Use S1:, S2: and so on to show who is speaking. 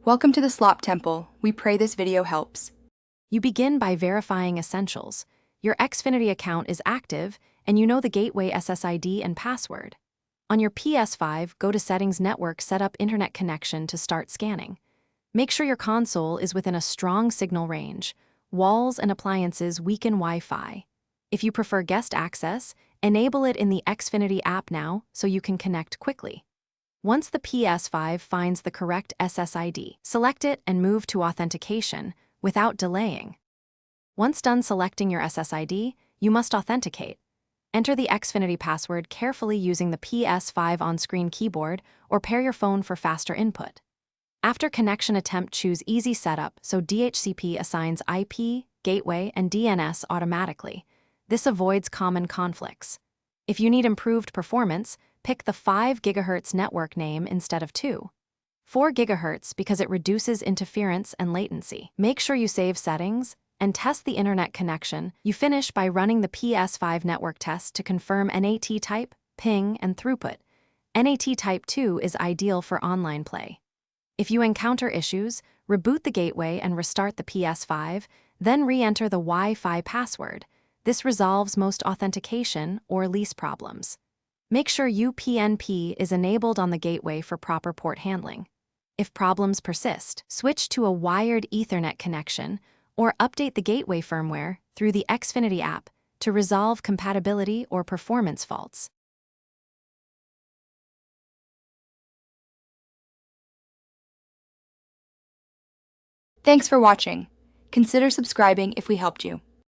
S1: Welcome to the Slop Temple. We pray this video helps.
S2: You begin by verifying essentials. Your Xfinity account is active, and you know the gateway SSID and password. On your Ps5, go to Settings Network, set up Internet connection to start scanning. Make sure your console is within a strong signal range. Walls and appliances weaken Wi-Fi. If you prefer guest access, enable it in the Xfinity app now so you can connect quickly. Once the Ps5 finds the correct SSID, select it and move to authentication without delaying. Once done selecting your SSID, you must authenticate. Enter the Xfinity password carefully using the Ps5 on-screen keyboard or pair your phone for faster input. After connection attempt, choose Easy Setup so DHCP assigns IP, gateway, and DNS automatically. This avoids common conflicts. If you need improved performance, pick the 5 GHz network name instead of 2. 4 GHz because it reduces interference and latency. Make sure you save settings and test the internet connection. You finish by running the Ps5 network test to confirm NAT type, ping, and throughput. NAT type 2 is ideal for online play. If you encounter issues, reboot the gateway and restart the Ps5, then re-enter the Wi-Fi password. This resolves most authentication or lease problems. Make sure UPnP is enabled on the gateway for proper port handling. If problems persist, switch to a wired Ethernet connection or update the gateway firmware through the Xfinity app to resolve compatibility or performance faults.
S1: Thanks for watching. Consider subscribing if we helped you.